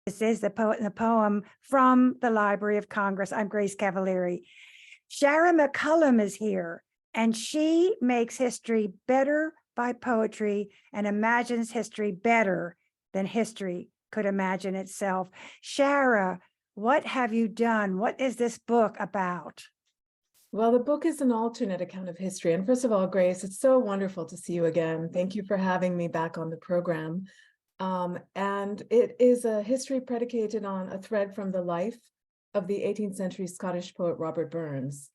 This is the poet and the poem from the Library of Congress. I'm Grace Cavalieri. Shara McCallum is here, and she makes history better by poetry and imagines history better than history could imagine itself. Shara, what have you done? What is this book about? Well, the book is an alternate account of history. And first of all, Grace, it's so wonderful to see you again. Thank you for having me back on the program. And it is a history predicated on a thread from the life of the 18th century Scottish poet Robert Burns.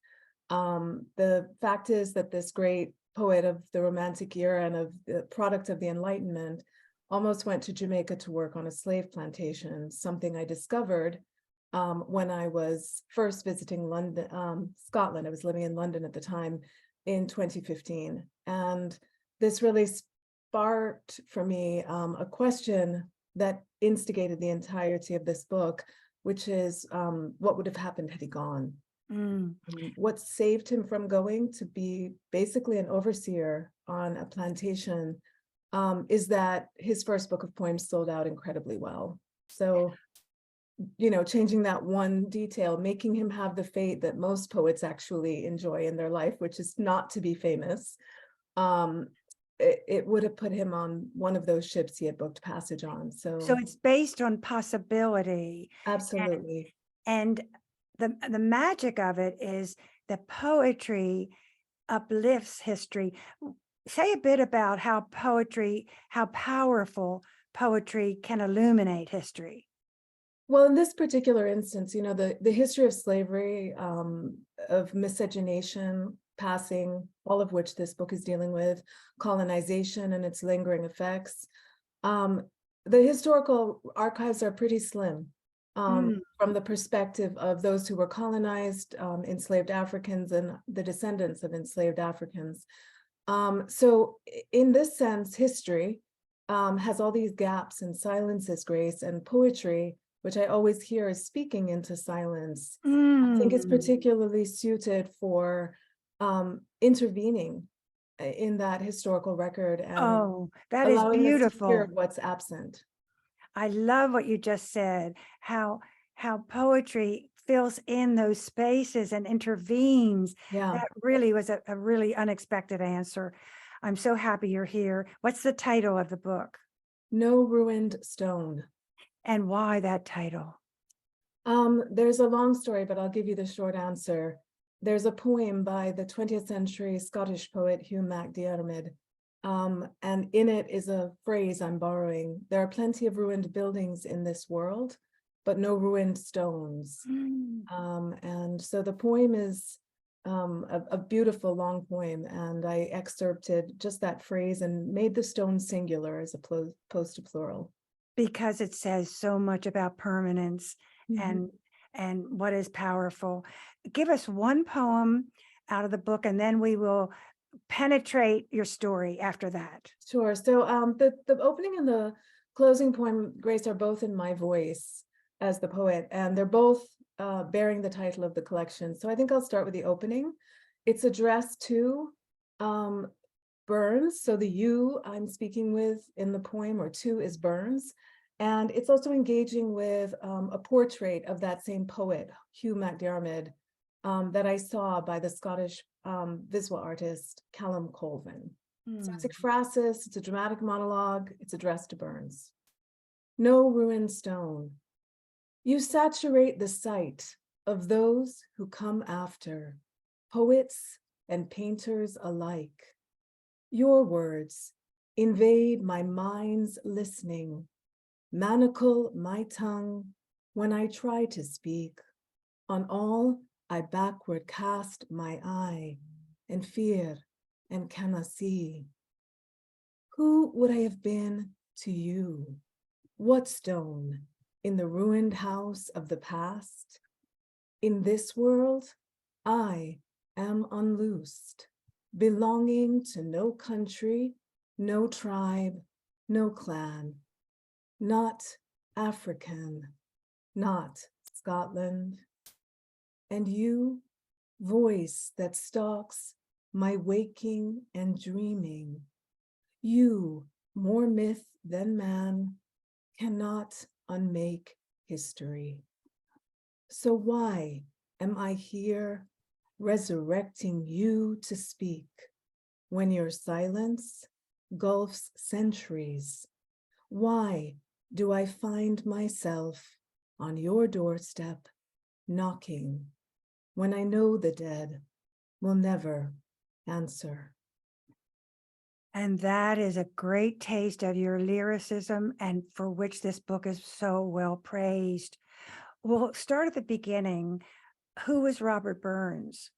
The fact is that this great poet of the Romantic era and of the product of the Enlightenment almost went to Jamaica to work on a slave plantation, something I discovered when I was first visiting London, Scotland. I was living in London at the time in 2015. And this really sparked for me a question that instigated the entirety of this book, which is what would have happened had he gone? What saved him from going to be basically an overseer on a plantation is that his first book of poems sold out incredibly well. So, you know, changing that one detail, making him have the fate that most poets actually enjoy in their life, which is not to be famous. It would have put him on one of those ships he had booked passage on. So it's based on possibility. absolutely. And the magic of it is the poetry uplifts history. Say a bit about how powerful poetry can illuminate history. Well, in this particular instance, you know, the history of slavery, of miscegenation, passing, all of which this book is dealing with, colonization and its lingering effects. The historical archives are pretty slim from the perspective of those who were colonized, enslaved Africans and the descendants of enslaved Africans. So in this sense, history has all these gaps and silences, Grace, and poetry, which I always hear is speaking into silence. I think it's particularly suited for intervening in that historical record and that is beautiful. us to hear what's absent. I love what you just said, how poetry fills in those spaces and intervenes. Yeah. That really was a really unexpected answer. I'm so happy you're here. What's the title of the book? No Ruined Stone. And why that title? There's a long story, but I'll give you the short answer. There's a poem by the 20th century Scottish poet Hugh MacDiarmid, and in it is a phrase I'm borrowing. There are plenty of ruined buildings in this world, but no ruined stones. And so the poem is a beautiful long poem, and I excerpted just that phrase and made the stone singular as opposed to plural. Because it says so much about permanence and what is powerful. Give us one poem out of the book, and then we will penetrate your story after that. Sure. So the opening and the closing poem, Grace, are both in my voice as the poet, and they're both bearing the title of the collection. So I think I'll start with the opening. It's addressed to Burns. So the you I'm speaking with in the poem, or to, is Burns. And it's also engaging with a portrait of that same poet, Hugh MacDiarmid, that I saw by the Scottish visual artist, Callum Colvin. So it's ekphrasis, it's a dramatic monologue, it's addressed to Burns. No ruined stone. You saturate the sight of those who come after, poets and painters alike. Your words invade my mind's listening, manacle my tongue when I try to speak. On all I backward cast my eye, and fear and cannot see. Who would I have been to you? What stone in the ruined house of the past? In this world, I am unloosed, belonging to no country, no tribe, no clan, not African, not Scotland. And you, voice that stalks my waking and dreaming, you, more myth than man, cannot unmake history. So why am I here resurrecting you to speak when your silence gulfs centuries? Why do I find myself on your doorstep knocking when I know the dead will never answer? And that is a great taste of your lyricism, and for which this book is so well praised. We'll start at the beginning. Who was Robert Burns?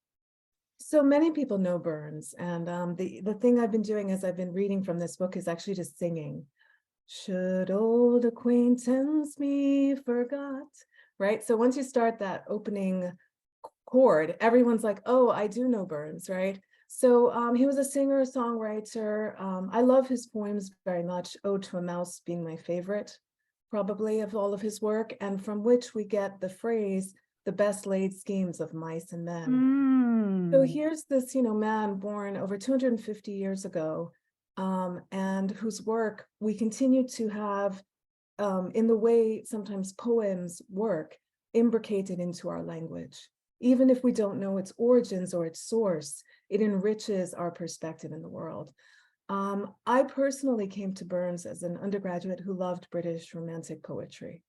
So many people know Burns, and the thing I've been doing as I've been reading from this book is actually just singing. Should old acquaintance me forgot, right? So once you start that opening chord, everyone's like, oh, I do know Burns, right? So he was a singer, songwriter. I love his poems very much. Ode to a Mouse being my favorite, probably, of all of his work, and from which we get the phrase, the best laid schemes of mice and men. So here's this, man born over 250 years ago, and whose work we continue to have, in the way sometimes poems work, imbricated into our language. Even if we don't know its origins or its source, it enriches our perspective in the world. I personally came to Burns as an undergraduate who loved British Romantic poetry.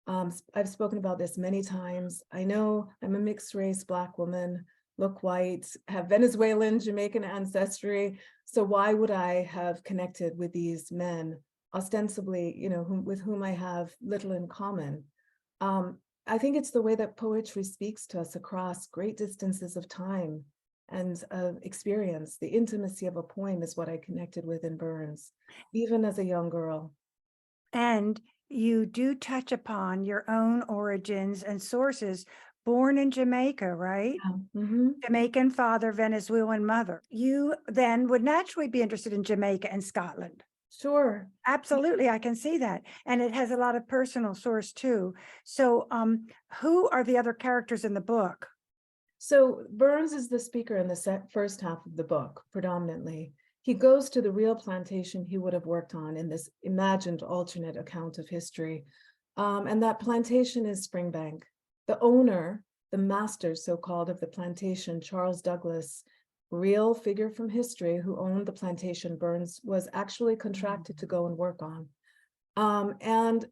I've spoken about this many times. I know I'm a mixed race Black woman, look white, have Venezuelan, Jamaican ancestry. So why would I have connected with these men, ostensibly, with whom I have little in common? I think it's the way that poetry speaks to us across great distances of time and experience. The intimacy of a poem is what I connected with in Burns, even as a young girl. And you do touch upon your own origins and sources. Born in Jamaica, right? Mm-hmm. Jamaican father, Venezuelan mother. You then would naturally be interested in Jamaica and Scotland. Sure. Absolutely, I can see that. And it has a lot of personal source too. So who are the other characters in the book? So Burns is the speaker in the first half of the book, predominantly. He goes to the real plantation he would have worked on in this imagined alternate account of history. And that plantation is Springbank. The owner, the master, so-called, of the plantation, Charles Douglas, real figure from history who owned the plantation Burns was actually contracted to go and work on. And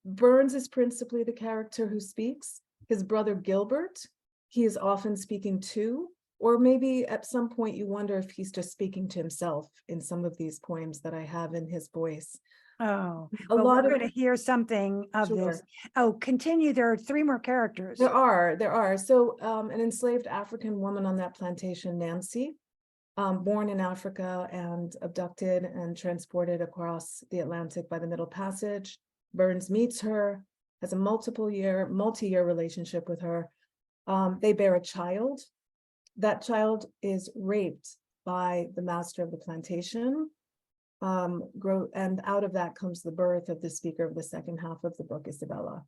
Burns is principally the character who speaks. His brother Gilbert, he is often speaking to, or maybe at some point you wonder if he's just speaking to himself in some of these poems that I have in his voice. Oh, A well, lot we're of going to hear something of this. Sure. Oh, continue. There are three more characters. There are. So an enslaved African woman on that plantation, Nancy, born in Africa and abducted and transported across the Atlantic by the Middle Passage. Burns meets her, has a multi-year relationship with her. They bear a child. That child is raped by the master of the plantation. And out of that comes the birth of the speaker of the second half of the book, Isabella.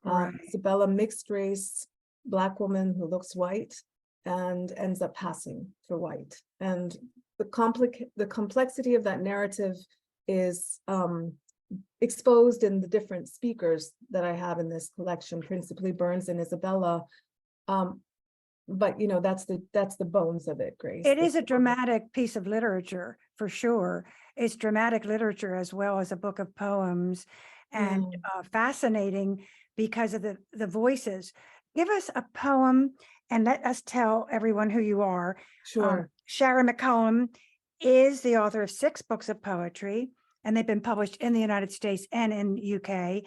Right. Isabella, mixed race, Black woman who looks white and ends up passing for white. And the complexity of that narrative is exposed in the different speakers that I have in this collection, principally Burns and Isabella. But that's the bones of it, Grace. It is a dramatic piece of literature, for sure. It's dramatic literature as well as a book of poems, and fascinating because of the voices. Give us a poem and let us tell everyone who you are. Sure. Sharon McCone is the author of 6 books of poetry, and they've been published in the United States and in UK.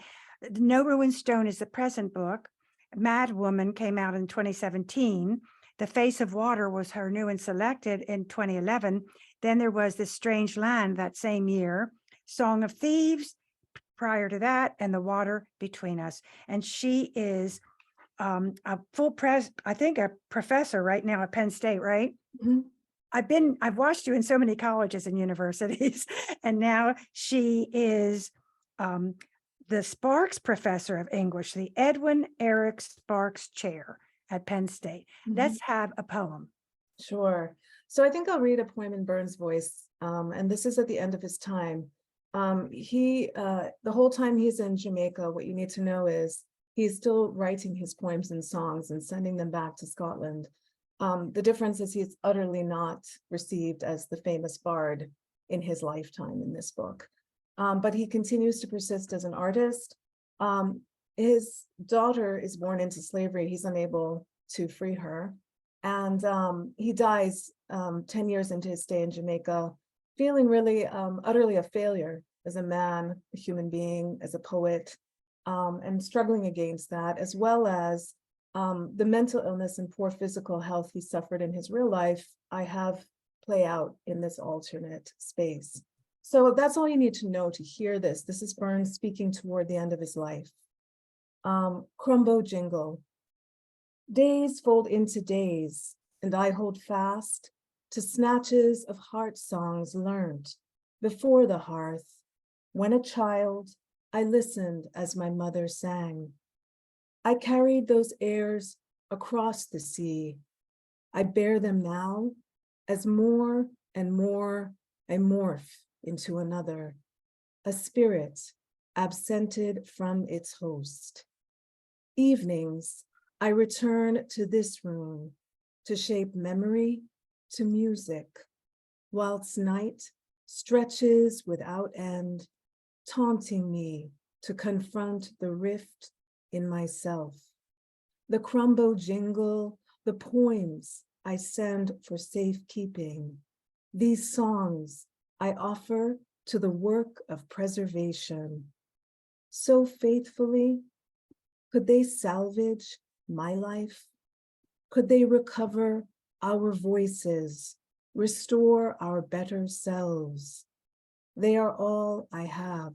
No Ruined Stone is the present book. Mad Woman came out in 2017. The Face of Water was her new and selected in 2011. Then there was This Strange Land that same year, Song of Thieves prior to that, and The Water Between Us. And she is a I think a professor right now at Penn State, right? Mm-hmm. I've watched you in so many colleges and universities, and now she is the Sparks Professor of English, the Edwin Eric Sparks Chair at Penn State. Mm-hmm. Let's have a poem. Sure. So I think I'll read a poem in Burns' voice, and this is at the end of his time. The whole time he's in Jamaica, what you need to know is he's still writing his poems and songs and sending them back to Scotland. The difference is he's utterly not received as the famous bard in his lifetime in this book. But he continues to persist as an artist. His daughter is born into slavery. He's unable to free her. And he dies 10 years into his stay in Jamaica, feeling really utterly a failure as a man, a human being, as a poet, and struggling against that, as well as the mental illness and poor physical health he suffered in his real life, I have play out in this alternate space. So that's all you need to know to hear this. This is Burns speaking toward the end of his life. Crumbo jingle. Days fold into days, and I hold fast to snatches of heart songs learned before the hearth. When a child, I listened as my mother sang. I carried those airs across the sea. I bear them now as more and more I morph into another, a spirit absented from its host. Evenings, I return to this room to shape memory to music, whilst night stretches without end, taunting me to confront the rift in myself. The crumbo jingle, the poems I send for safekeeping, these songs I offer to the work of preservation. So faithfully, could they salvage my life? Could they recover our voices, restore our better selves? They are all I have,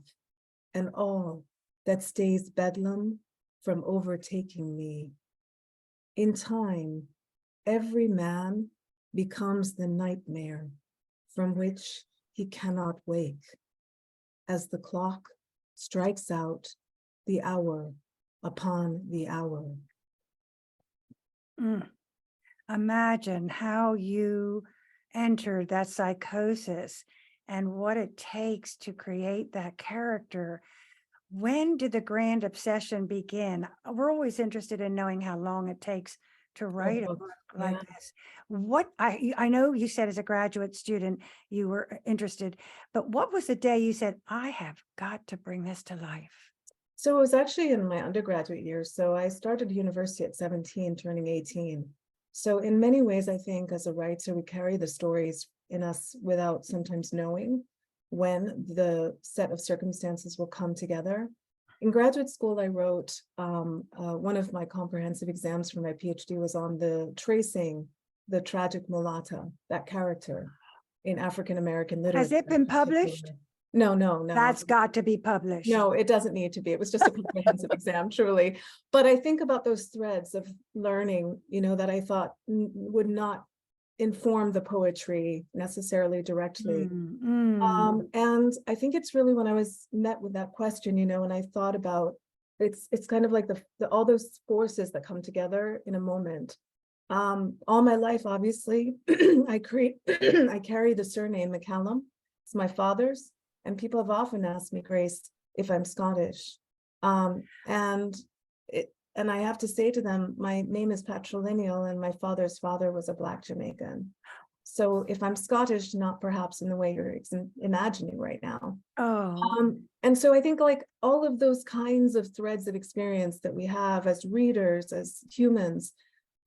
and all that stays bedlam from overtaking me. In time, every man becomes the nightmare from which he cannot wake, as the clock strikes out the hour upon the hour. Imagine how you entered that psychosis and what it takes to create that character. When did the grand obsession begin? We're always interested in knowing how long it takes to write a book like this. What I know you said as a graduate student you were interested, but what was the day you said, I have got to bring this to life? So it was actually in my undergraduate years. So I started university at 17, turning 18. So in many ways, I think as a writer, we carry the stories in us without sometimes knowing when the set of circumstances will come together. In graduate school, I wrote one of my comprehensive exams for my PhD was on tracing the tragic mulatta, that character in African-American literature. Has it been published? No. That's got to be published. No, it doesn't need to be. It was just a comprehensive exam, truly. But I think about those threads of learning, that I thought would not inform the poetry necessarily directly. And I think it's really when I was met with that question, and I thought about it's kind of like all those forces that come together in a moment. All my life, obviously, I carry the surname McCallum. It's my father's. And people have often asked me, Grace, if I'm Scottish. And I have to say to them, my name is patrilineal and my father's father was a Black Jamaican. So if I'm Scottish, not perhaps in the way you're imagining right now. And so I think like all of those kinds of threads of experience that we have as readers, as humans,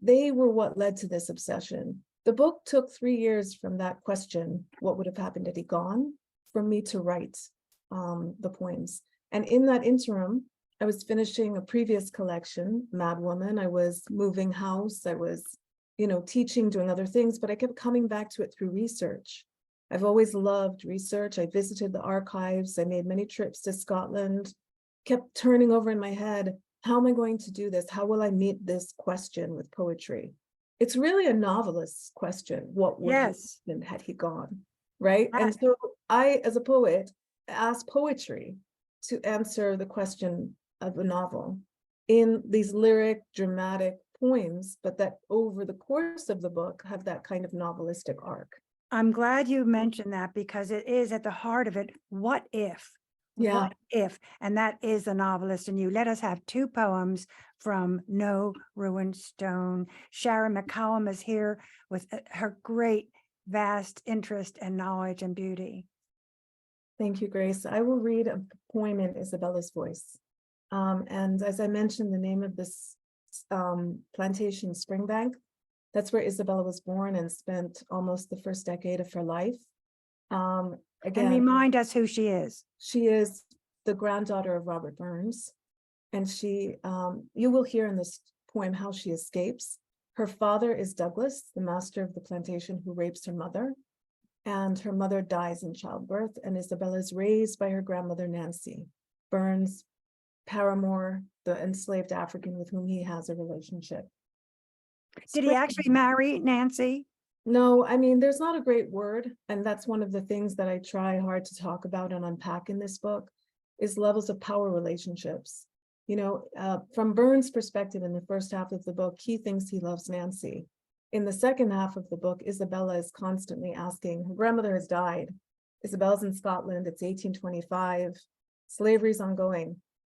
they were what led to this obsession. The book took 3 years from that question, what would have happened had he gone, for me to write the poems. And in that interim, I was finishing a previous collection, Mad Woman. I was moving house. I was, teaching, doing other things, but I kept coming back to it through research. I've always loved research. I visited the archives. I made many trips to Scotland, kept turning over in my head, how am I going to do this? How will I meet this question with poetry? It's really a novelist's question. What would have happened had he gone? Right. And so I, as a poet, ask poetry to answer the question of a novel in these lyric, dramatic poems, but that over the course of the book have that kind of novelistic arc. I'm glad you mentioned that because it is at the heart of it. What if? Yeah. What if? And that is the novelist in you. Let us have two poems from No Ruined Stone. Sharon McCallum is here with her great, vast interest and knowledge and beauty. Thank you, Grace. I will read a poem in Isabellas Voice. And as I mentioned, the name of this plantation, Springbank, that's where Isabella was born and spent almost the first decade of her life. And Again, remind us who she is. she is the granddaughter of Robert Burns. And she, you will hear in this poem how she escapes. Her father is Douglas, the master of the plantation, who rapes her mother. And her mother dies in childbirth, and Isabella is raised by her grandmother, Nancy Burns, paramour, the enslaved African with whom he has a relationship. Did he actually marry Nancy? No, I mean, there's not a great word, and that's one of the things that I try hard to talk about and unpack in this book, is levels of power relationships. You know, from Burns' perspective in the first half of the book, he thinks he loves Nancy. In the second half of the book, Isabella is constantly asking, her grandmother has died. Isabella's in Scotland, it's 1825, slavery's ongoing.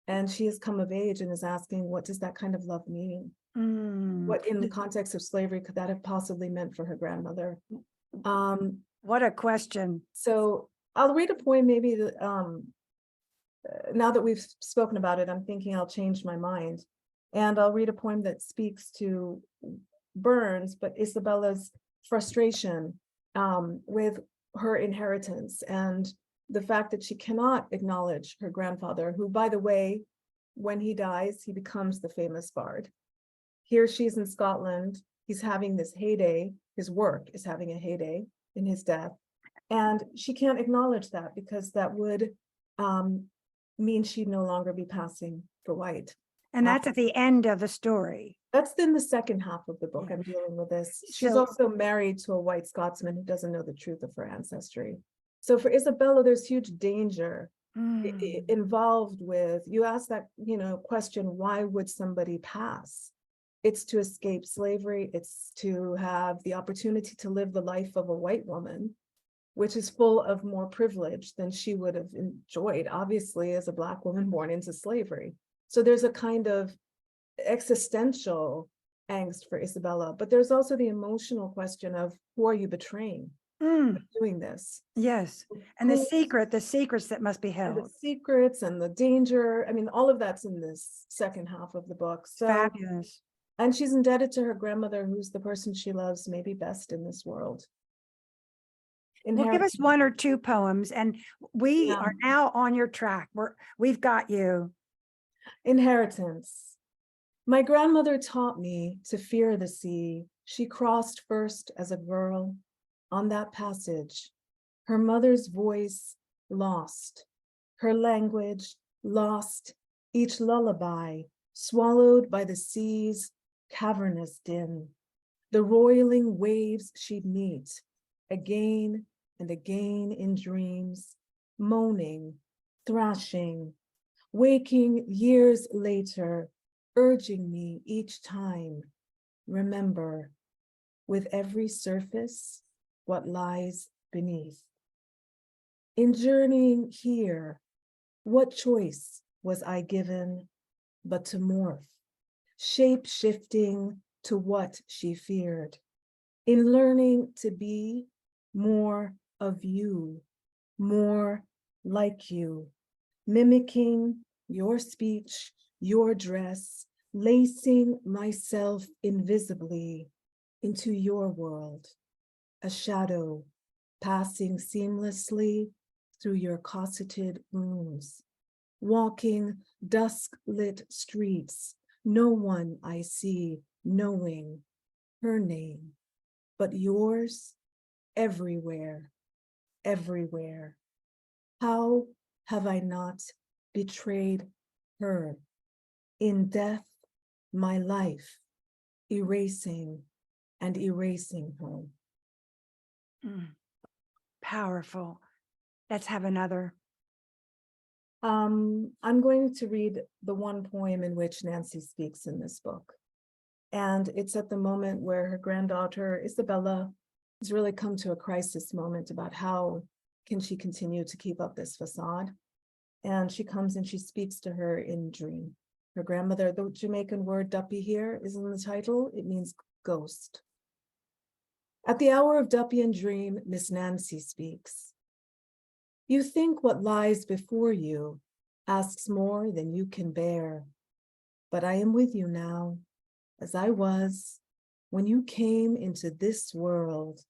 And she has come of age and is asking, what does that kind of love mean? What in the context of slavery could that have possibly meant for her grandmother? What a question. So I'll read a poem maybe that, now that we've spoken about it, I'm thinking I'll change my mind. And I'll read a poem that speaks to Burns, but Isabella's frustration with her inheritance and the fact that she cannot acknowledge her grandfather, who, by the way, when he dies, he becomes the famous bard. Here she's in Scotland, he's having this heyday, his work is having a heyday in his death, and she can't acknowledge that because that would mean she'd no longer be passing for white. And that's at the end of the story. That's in the second half of the book. Yeah. I'm dealing with this. She's So- also married to a white Scotsman who doesn't know the truth of her ancestry. So for Isabella, there's huge danger involved with, you ask that, you know, question, why would somebody pass? It's to escape slavery. It's to have the opportunity to live the life of a white woman, which is full of more privilege than she would have enjoyed, obviously, as a Black woman born into slavery. So there's a kind of existential angst for Isabella, but there's also the emotional question of, who are you betraying doing this? Yes. And the Who- secrets that must be and the held. secrets and the danger. I mean, all of that's in this second half of the book. So, Fabulous. and she's indebted to her grandmother, who's the person she loves maybe best in this world. Well, give us one or two poems, and we Yeah. are now on your track. We've got you. Inheritance. My grandmother taught me to fear the sea. She crossed first as a girl on that passage. Her mother's voice lost, her language lost, each lullaby swallowed by the sea's cavernous din. The roiling waves she'd meet again and again in dreams, moaning, thrashing, waking years later, urging me each time, remember, with every surface, what lies beneath. In journeying here, what choice was I given but to morph, shape-shifting to what she feared, in learning to be more of you, more like you, mimicking your speech, your dress, lacing myself invisibly into your world, a shadow passing seamlessly through your cosseted rooms, walking dusk-lit streets, no one I see knowing her name, but yours everywhere, everywhere. How have I not betrayed her? In death, my life, erasing and erasing her. Powerful. Let's have another. I'm going to read the one poem in which Nancy speaks in this book. And it's at the moment where her granddaughter, Isabella, has really come to a crisis moment about how can she continue to keep up this facade. and she comes and she speaks to her in dream. Her grandmother, the Jamaican word duppy here is in the title. It means ghost. At the hour of duppy and dream, Miss Nancy speaks. You think what lies before you asks more than you can bear. But I am with you now, as I was when you came into this world,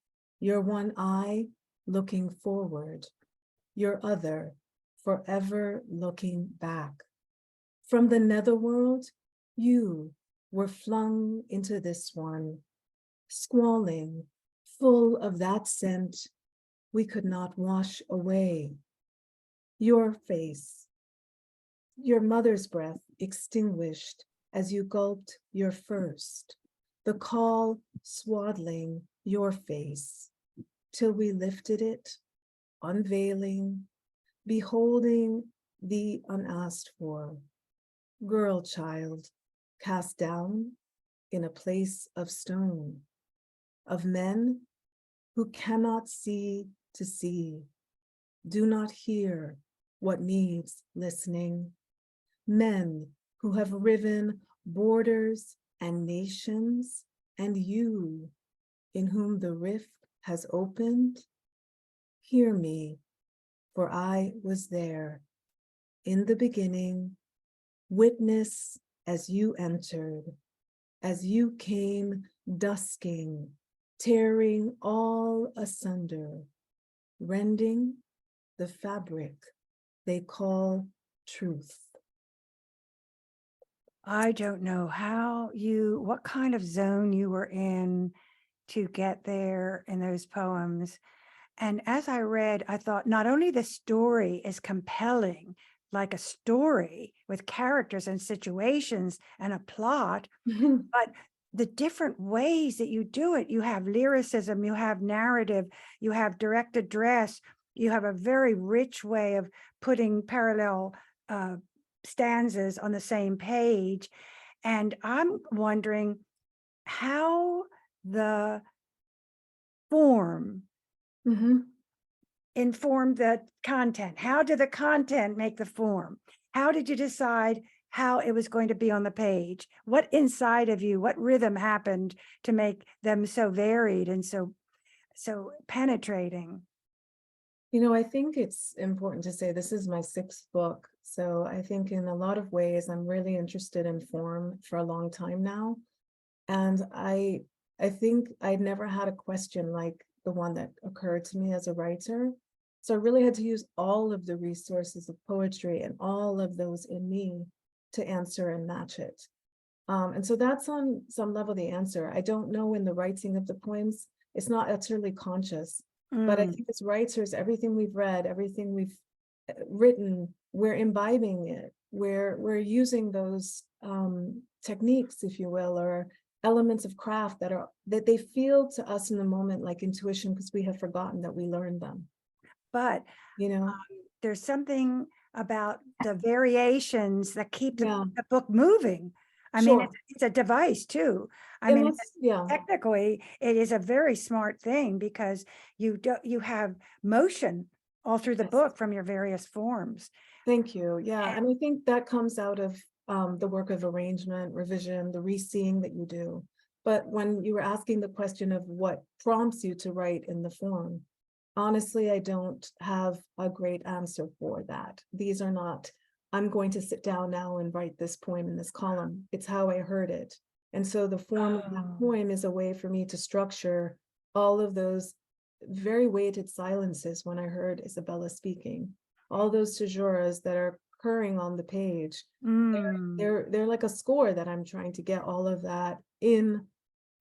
your one eye looking forward, your other forever looking back. From the netherworld, you were flung into this one, squalling, full of that scent we could not wash away. Your face, your mother's breath extinguished as you gulped your first, the call swaddling your face, till we lifted it, unveiling, beholding the unasked for, girl child, cast down in a place of stone, of men who cannot see to see, do not hear what needs listening, men who have riven borders and nations, and you, in whom the rift has opened, hear me, for I was there in the beginning, witness as you entered, as you came dusking, tearing all asunder, rending the fabric they call truth. I don't know what kind of zone you were in to get there in those poems. And as I read, I thought not only the story is compelling, like a story with characters and situations and a plot, but the different ways that you do it, you have lyricism, you have narrative, you have direct address, you have a very rich way of putting parallel stanzas on the same page. And I'm wondering how the form informed the content. How did the content make the form? How did you decide how it was going to be on the page? What inside of you, what rhythm happened to make them so varied and so penetrating? You know, I think it's important to say this is my 6th book. So I think in a lot of ways, I'm really interested in form for a long time now. And I think I'd never had a question like the one that occurred to me as a writer. So I really had to use all of the resources of poetry and all of those in me to answer and match it. And so that's on some level the answer. I don't know in the writing of the poems, it's not utterly conscious. But I think as writers, everything we've read, everything we've written, we're imbibing it. We're using those techniques, if you will, or elements of craft that they feel to us in the moment like intuition because we have forgotten that we learned them. But you know, there's something about the variations that keep yeah, the book moving. I mean, it's a device too. I and mean, yeah, technically, it is a very smart thing because you have motion all through the yes. book from your various forms. Thank you. Yeah, and I think that comes out of the work of arrangement, revision, the re-seeing that you do. But when you were asking the question of what prompts you to write in the form, honestly, I don't have a great answer for that. These are not, I'm going to sit down now and write this poem in this column. It's how I heard it. And so the form of that poem is a way for me to structure all of those very weighted silences when I heard Isabella speaking. All those caesuras that are occurring on the page, they're like a score that I'm trying to get all of that in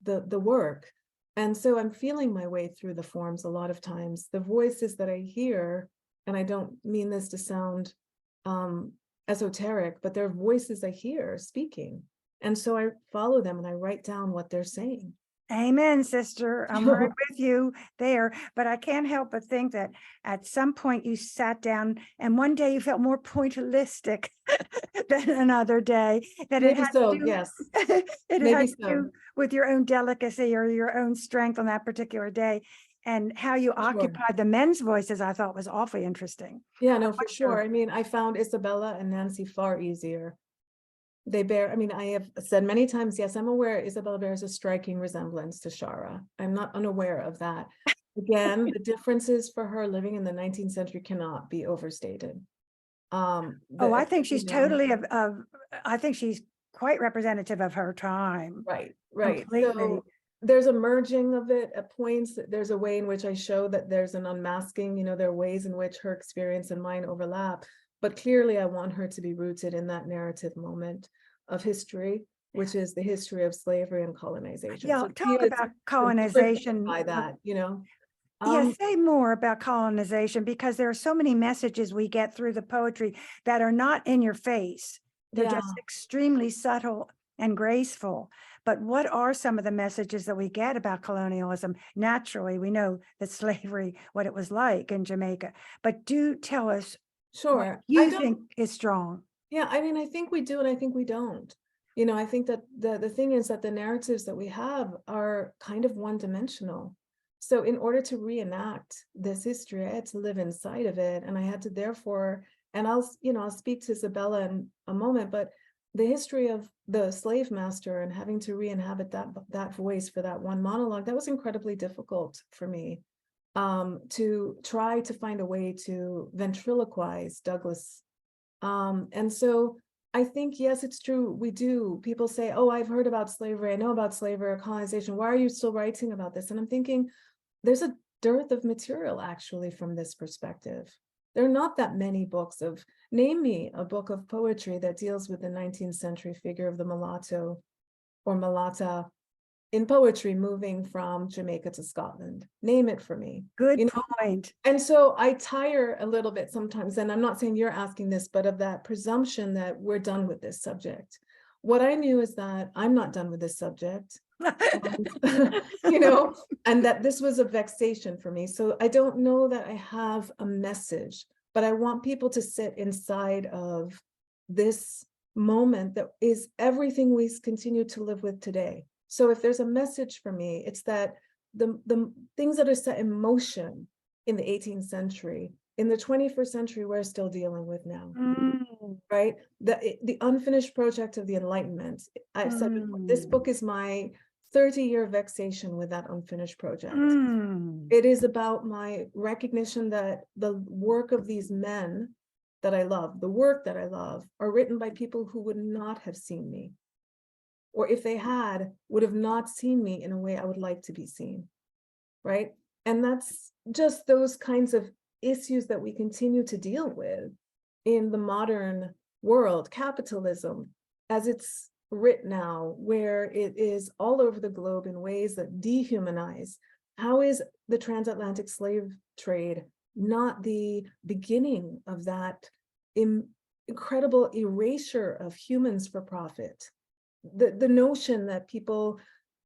the work. And so I'm feeling my way through the forms a lot of times. The voices that I hear, and I don't mean this to sound esoteric, but they're voices I hear speaking. And so I follow them and I write down what they're saying. Amen, sister. I'm right with you there. But I can't help but think that at some point you sat down and one day you felt more pointillistic than another day. That Maybe it had so, to do, yes. it Maybe had to so. do with your own delicacy or your own strength on that particular day. and how you Sure. occupied the men's voices, I thought was awfully interesting. Yeah, no, for What's your- sure. I mean, I found Isabella and Nancy far easier. They bear, I mean, I have said many times, yes, I'm aware Isabella bears a striking resemblance to Shara. I'm not unaware of that. Again, the differences for her living in the 19th century cannot be overstated. Oh, I think she's you know, totally I think she's quite representative of her time. right. Completely. So there's a merging of it at points. There's a way in which I show that there's an unmasking, there are ways in which her experience and mine overlap. But clearly, I want her to be rooted in that narrative moment of history, which is the history of slavery and colonization. Yeah, So talk about colonization. by that, Yeah, say more about colonization, because there are so many messages we get through the poetry that are not in your face. They're Yeah. just extremely subtle and graceful. But what are some of the messages that we get about colonialism? Naturally, we know that slavery, what it was like in Jamaica, but do tell us what Sure. you think is strong. Yeah, I mean, I think we do, and I think we don't. I think that the thing is that the narratives that we have are kind of one-dimensional. So in order to reenact this history, I had to live inside of it, and I had to therefore, and I'll speak to Isabella in a moment, but the history of the slave master and having to re-inhabit that voice for that one monologue, that was incredibly difficult for me. To try to find a way to ventriloquize Douglas. And so I think, yes, it's true. We do. People say, oh, I've heard about slavery. I know about slavery or colonization. Why are you still writing about this? And I'm thinking there's a dearth of material actually from this perspective. There are not that many books name me a book of poetry that deals with the 19th century figure of the mulatto or mulatta in poetry moving from Jamaica to Scotland. Name it for me. Good point. And so I tire a little bit sometimes, and I'm not saying you're asking this, but of that presumption that we're done with this subject. What I knew is that I'm not done with this subject, and, and that this was a vexation for me. So I don't know that I have a message, but I want people to sit inside of this moment that is everything we continue to live with today. So if there's a message for me, it's that the things that are set in motion in the 18th century, in the 21st century, we're still dealing with now, right? The unfinished project of the Enlightenment. I've said this book is my 30-year vexation with that unfinished project. It is about my recognition that the work of these men that I love, the work that I love, are written by people who would not have seen me, or if they had, would have not seen me in a way I would like to be seen, right? And that's just those kinds of issues that we continue to deal with in the modern world, capitalism, as it's written now, where it is all over the globe in ways that dehumanize. How is the transatlantic slave trade not the beginning of that incredible erasure of humans for profit? The notion that people,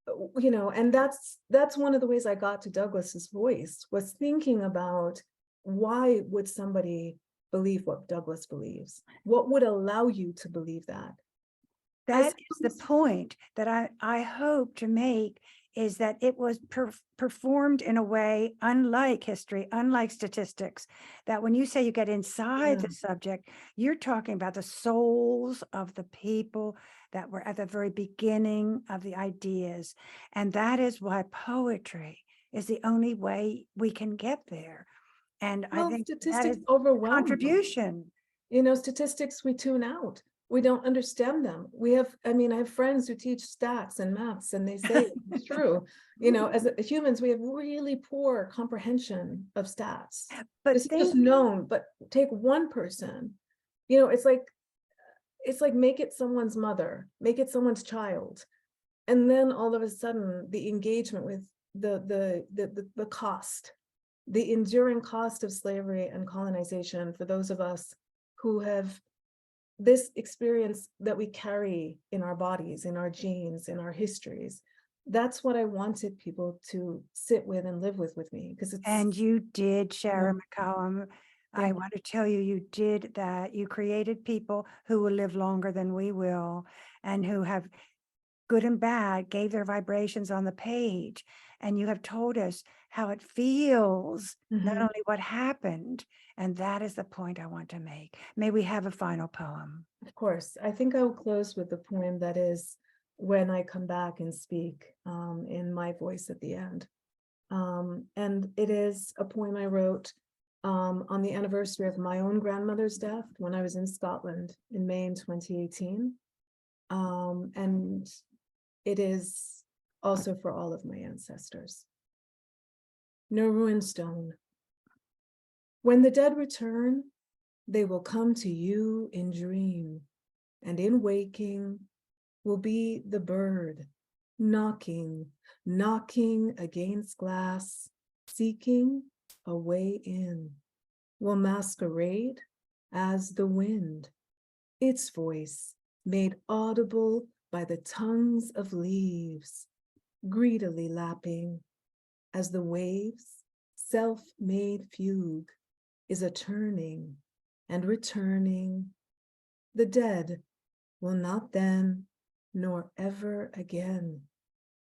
and that's one of the ways I got to Douglas's voice, was thinking about why would somebody believe what Douglas believes? What would allow you to believe that? That is the point that I hope to make, is that it was performed in a way unlike history, unlike statistics, that when you say you get inside the subject, you're talking about the souls of the people that were at the very beginning of the ideas. And that is why poetry is the only way we can get there. And I think statistics overwhelm contribution. Statistics we tune out. We don't understand them. I have friends who teach stats and maths, and they say it's true. As humans, we have really poor comprehension of stats. But this is just known. But take one person, it's like make it someone's mother, make it someone's child, and then all of a sudden the engagement with the cost, the enduring cost of slavery and colonization for those of us who have this experience that we carry in our bodies, in our genes, in our histories. That's what I wanted people to sit with and live with me, because it's. And you did, Sharon McCallum. I want to tell you, you did that. You created people who will live longer than we will, and who have good and bad, gave their vibrations on the page. And you have told us how it feels, not Mhm. only what happened. And that is the point I want to make. May we have a final poem? Of course, I think I will close with the poem that is when I come back and speak in my voice at the end. And it is a poem I wrote on the anniversary of my own grandmother's death when I was in Scotland in May in 2018. And it is also for all of my ancestors. No ruined stone. When the dead return, they will come to you in dream, and in waking will be the bird knocking, knocking against glass, seeking a way in, will masquerade as the wind, its voice made audible by the tongues of leaves, greedily lapping as the waves' self-made fugue is a turning and returning. The dead will not then nor ever again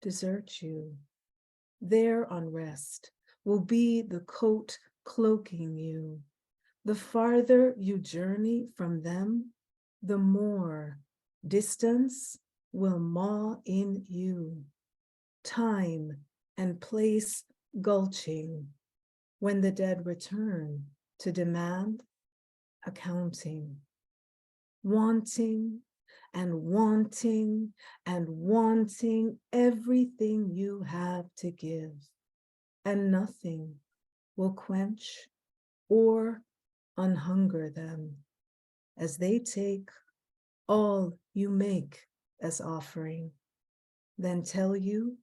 desert you. Their unrest will be the coat cloaking you. The farther you journey from them, the more distance will maw in you. Time and place gulching when the dead return to demand accounting. Wanting and wanting and wanting everything you have to give, and nothing will quench or unhunger them as they take all you make as offering, then tell you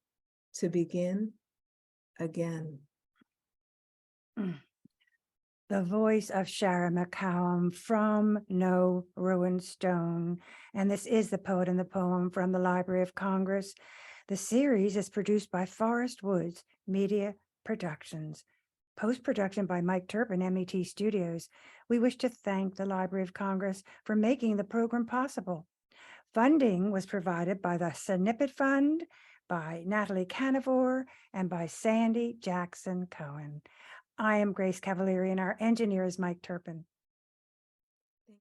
to begin again. The voice of Shara McCallum from No Ruined Stone. And this is the poet and the poem from the Library of Congress. The series is produced by Forest Woods Media Productions. Post-production by Mike Turpin, MET Studios. We wish to thank the Library of Congress for making the program possible. Funding was provided by the Snippet Fund, by Natalie Canavore, and by Sandy Jackson Cohen. I am Grace Cavalieri, and our engineer is Mike Turpin.